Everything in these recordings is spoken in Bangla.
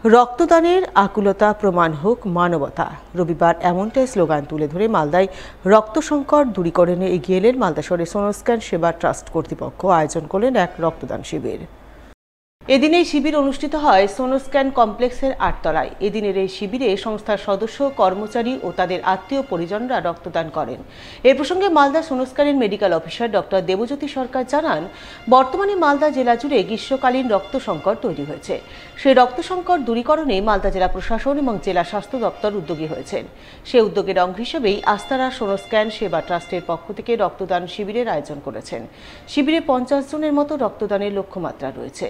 রক্তদানের আকুলতা প্রমাণ হোক মানবতা। রবিবার এমনটাই স্লোগান তুলে ধরে মালদায় রক্ত সংকট দূরীকরণে এগিয়ে এলেন মালদা শহরের সোনোস্ক্যান সেবা ট্রাস্ট কর্তৃপক্ষ। আয়োজন করলেন এক রক্তদান শিবির। এদিন এই শিবির অনুষ্ঠিত হয় সোনোস্ক্যান কমপ্লেক্সের 8 তলায়। এদিনের এই শিবিরে সংস্থার সদস্য, কর্মচারী ও তাদের আত্মীয় পরিজনরা রক্তদান করেন। এ প্রসঙ্গে মালদা সোনোস্ক্যানের medical officer doctor Debjyoti Sarkar জানান, বর্তমানে মালদা জেলা জুড়ে গ্রীষ্মকালীন রক্ত সংকট তৈরি হয়েছে। সেই রক্ত সংকট দূরীকরণে মালদা জেলা প্রশাসন এবং জেলা স্বাস্থ্য দপ্তর উদ্যোগী হয়েছেন। সে উদ্যোগের অঙ্গ হিসেবেই আস্তারা সোনোস্ক্যান সেবা ট্রাস্টের পক্ষ থেকে রক্তদান শিবিরের আয়োজন করেছেন। শিবিরে 50 জনের মতো রক্তদানের লক্ষ্যমাত্রা রয়েছে।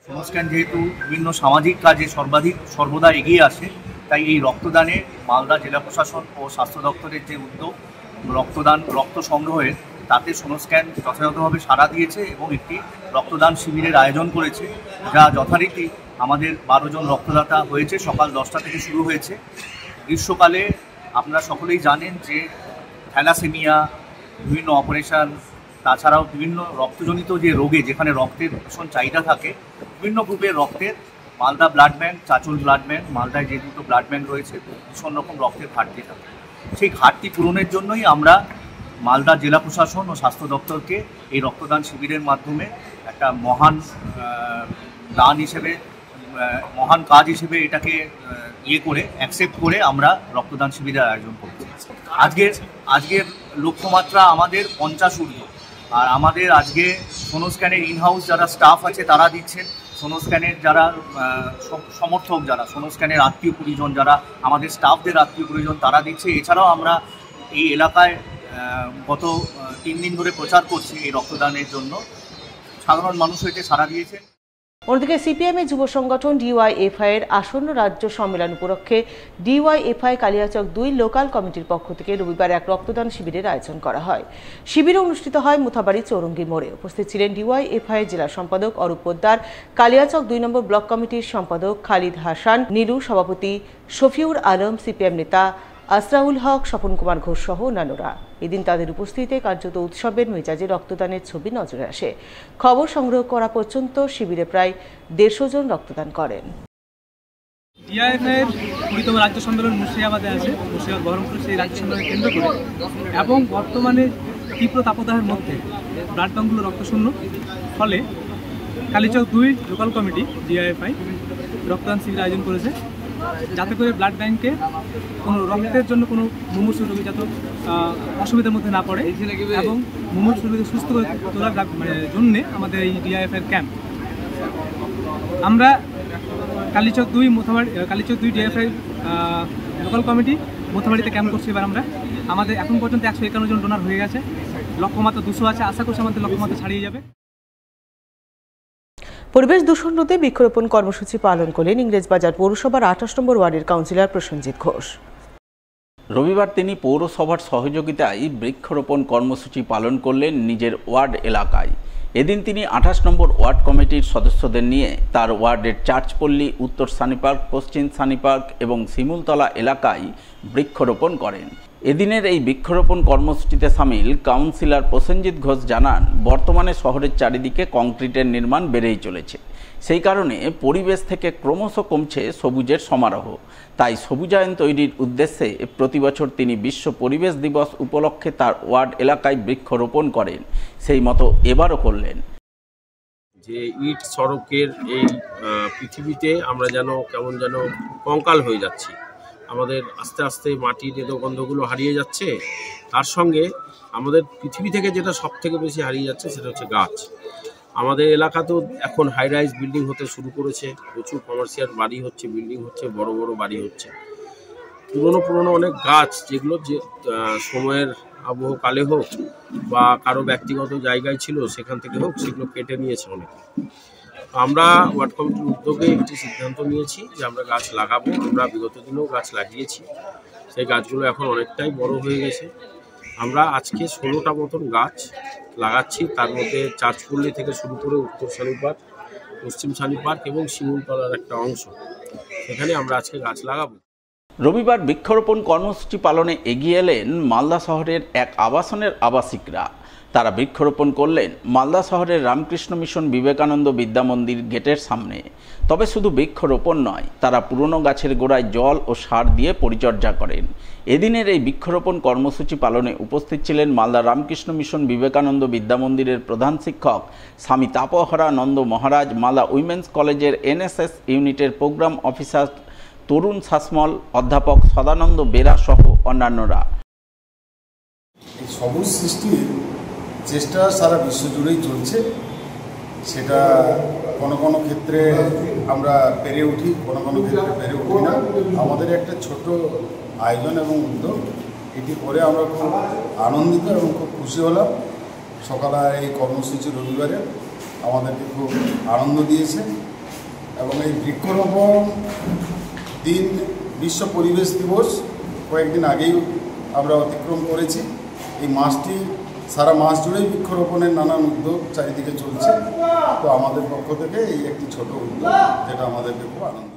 সোনোস্ক্যান যেহেতু বিভিন্ন সামাজিক কাজে সর্বদা এগিয়ে আসে, তাই এই রক্তদানে মালদা জেলা প্রশাসন ও স্বাস্থ্য দপ্তরের যে উদ্যোগ রক্ত সংগ্রহের, তাতে সোনোস্ক্যান যথাযথভাবে সাড়া দিয়েছে এবং একটি রক্তদান শিবিরের আয়োজন করেছে, যা যথারীতি আমাদের 12 জন রক্তদাতা হয়েছে। সকাল 10টা থেকে শুরু হয়েছে। গ্রীষ্মকালে আপনারা সকলেই জানেন যে থ্যালাসেমিয়া, বিভিন্ন অপারেশন, তাছাড়াও বিভিন্ন রক্তজনিত যে রোগে যেখানে রক্তের ভীষণ চাহিদা থাকে, বিভিন্ন গ্রুপের রক্তের Malda blood bank, Chanchal blood bank, মালদায় যে দুটো ব্লাড ব্যাংক রয়েছে, ভীষণ রকম রক্তের ঘাটতি থাকে। সেই ঘাটতি পূরণের জন্যই আমরা মালদা জেলা প্রশাসন ও স্বাস্থ্য দপ্তরকে এই রক্তদান শিবিরের মাধ্যমে একটা মহান দান হিসেবে, মহান কাজ হিসেবে এটাকে অ্যাকসেপ্ট করে আমরা রক্তদান শিবিরের আয়োজন করছি। আজকের লক্ষ্যমাত্রা আমাদের 50 ঊর্ধ্ব। আর আমাদের আজকে সোনোস্ক্যানের ইনহাউস যারা স্টাফ আছে তারা দিচ্ছেন, সোনোস্ক্যানের যারা সমর্থক, যারা সোনোস্ক্যানের আত্মীয় পরিজন, যারা আমাদের স্টাফদের আত্মীয় পরিজন, তারা দিচ্ছে। এছাড়াও আমরা এই এলাকায় গত 3 দিন ধরে প্রচার করছি এই রক্তদানের জন্য। সাধারণ মানুষ এতে সাড়া দিয়েছে। অন্যদিকে সিপিএমের যুব সংগঠন ডিওয়াইএফআই এর আসন্ন রাজ্য সম্মেলন উপলক্ষে ডিওয়াইএফআই কালিয়াচক 2 লোকাল কমিটির পক্ষ থেকে রবিবার এক রক্তদান শিবিরের আয়োজন করা হয়। শিবির অনুষ্ঠিত হয় মুথাবাড়ি চৌরঙ্গি মোড়ে। উপস্থিত ছিলেন ডিওয়াইএফআই জেলা সম্পাদক অরূপ পোদ্দার, কালিয়াচক 2 নম্বর ব্লক কমিটির সম্পাদক খালিদ হাসান, নীলু সভাপতি শফিউর আলম, সিপিএম নেতা আসরাউল হক, স্বপন কুমার ঘোষ সহ অন্যান্যরা। এদিন তাদের উপস্থিতিতে কার্যত উৎসবের মেজাজে রক্তদানের ছবি নজরে আসে। খবর সংগ্রহ করা পর্যন্ত শিবিরে প্রায় 150 জন রক্তদান করেন। ডিআইএফআইয়ের 20তম রাজ্য সম্মেলন মুর্শিদাবাদে আছে। মুর্শিদাবাদ বহরমপুর সেই রাজ্য সম্মেলন কেন্দ্র করে এবং বর্তমানে তীব্র তাপদাহের মধ্যে ব্লাড ব্যাঙ্কগুলো রক্তশূন্য, ফলে কালিয়াচক 2 লোকাল কমিটি ডিআইএফআই রক্তদান শিবির আয়োজন করেছে, যাতে করে ব্লাড ব্যাংকে কোনো রক্তের জন্য কোনো মুমূর্ষু রোগী যাতে অসুবিধার মধ্যে না পড়ে এবং মুমূর্ষু রোগীকে সুস্থ করে তোলার জন্যে আমাদের এই ডিআইএফআইয়ের ক্যাম্প। আমরা কালিয়াচক 2 ডিআইএফআই লোকাল কমিটি মোথাবাড়িতে ক্যাম্প করছি। এবার আমাদের এখন পর্যন্ত 151 জন ডোনার হয়ে গেছে। লক্ষ্যমাত্রা 200 আছে। আশা করছি আমাদের লক্ষ্যমাত্রা ছাড়িয়ে যাবে। পরিবেশ দূষণ রোধে বৃক্ষরোপণ কর্মসূচি পালন করলেন ইংরেজবাজার পৌরসভার 28 নম্বর ওয়ার্ডের কাউন্সিলর প্রসেনজিৎ ঘোষ। রবিবার তিনি পৌরসভার সহযোগিতায় বৃক্ষরোপণ কর্মসূচি পালন করলেন নিজের ওয়ার্ড এলাকায়। এদিন তিনি 28 নম্বর ওয়ার্ড কমিটির সদস্যদের নিয়ে তার ওয়ার্ডের চার্চপল্লী, উত্তর সানিপার্ক, পশ্চিম সানিপার্ক এবং শিমুলতলা এলাকায় বৃক্ষরোপণ করেন। এদিনের এই বৃক্ষরোপণ কর্মসূচিতে সামিল কাউন্সিলর প্রসেনজিৎ ঘোষ জানান, বর্তমানে শহরের চারিদিকে কংক্রিটের নির্মাণ বেড়েই চলেছে। সেই কারণে পরিবেশ থেকে ক্রমশ কমছে সবুজের সমারোহ। তাই সবুজায়ন তৈরির উদ্দেশ্যে প্রতি বছর তিনি বিশ্ব পরিবেশ দিবস উপলক্ষে তার ওয়ার্ড এলাকায় বৃক্ষরোপণ করেন। সেই মতো এবারও করলেন। যে ইট সড়কের এই পৃথিবীতে আমরা কেমন যেন কঙ্কাল হয়ে যাচ্ছি। আমাদের আস্তে আস্তে মাটির গন্ধগুলো হারিয়ে যাচ্ছে। তার সঙ্গে আমাদের পৃথিবী থেকে যেটা সব থেকে বেশি হারিয়ে যাচ্ছে সেটা হচ্ছে গাছ। আমাদের এলাকাতেও এখন হাই রাইজ বিল্ডিং হতে শুরু করেছে, প্রচুর কমার্শিয়াল বাড়ি হচ্ছে, বিল্ডিং হচ্ছে, বড় বড় বাড়ি হচ্ছে। পুরনো অনেক গাছ, যেগুলো যে সময়ের আবহকালে হোক বা কারো ব্যক্তিগত জায়গায় ছিল সেখান থেকে হোক, সেগুলো কেটে নিয়েছে অনেকে। আমরা ওয়ার্ড কমিটির উদ্যোগে একটি সিদ্ধান্ত নিয়েছি যে আমরা গাছ লাগাবো। আমরা বিগত দিনেও গাছ লাগিয়েছি, সেই গাছগুলো এখন অনেকটাই বড় হয়ে গেছে। আমরা আজকে 16টা মতন গাছ লাগাচ্ছি। তার মধ্যে চার্চপল্লী থেকে শুরু করে উত্তর সানি পার্ক, পশ্চিম সানি পার্ক এবং শিমুলতলার একটা অংশ, সেখানে আমরা আজকে গাছ লাগাবো। রবিবার বৃক্ষরোপণ কর্মসূচি পালনে এগিয়ে এলেন মালদা শহরের এক আবাসনের আবাসিকরা। তারা বৃক্ষরোপণ করলেন মালদা শহরের রামকৃষ্ণ মিশন বিবেকানন্দ বিদ্যা মন্দির গেটের সামনে। তবে শুধু বৃক্ষরোপণ নয়, তারা পুরনো গাছের গোড়ায় জল ও সার দিয়ে পরিচর্যা করেন। এদিনের এই বৃক্ষরোপণ কর্মসূচি পালনে উপস্থিত ছিলেন মালদা রামকৃষ্ণ মিশন বিবেকানন্দ বিদ্যা মন্দিরের প্রধান শিক্ষক স্বামী তাপহরানন্দ মহারাজ, মালদা উইমেন্স কলেজের NSS ইউনিটের প্রোগ্রাম অফিসার তরুণ শাসমল, অধ্যাপক সদানন্দ বেরা সহ অন্যান্যরা। এই সবুজ সৃষ্টির চেষ্টা সারা বিশ্বজুড়েই চলছে। সেটা কোনো কোনো ক্ষেত্রে আমরা পেরে উঠি, কোনো কোনো ক্ষেত্রে পেরে উঠি না। আমাদের একটা ছোট আয়োজন এবং উদ্যোগ, এটি করে আমরা খুব আনন্দিত এবং খুব খুশি হলাম। সকালে এই কর্মসূচি রবিবারে আমাদেরকে খুব আনন্দ দিয়েছে এবং এই বৃক্ষরোপণ দিন, বিশ্ব পরিবেশ দিবস কয়েকদিন আগেই আমরা অতিক্রম করেছি। এই মাসটি সারা মাস জুড়েই বৃক্ষরোপণের নানান উদ্যোগ চারিদিকে চলছে। তো আমাদের পক্ষ থেকে এই একটি ছোট উদ্যোগ, যেটা আমাদেরকে খুব আনন্দ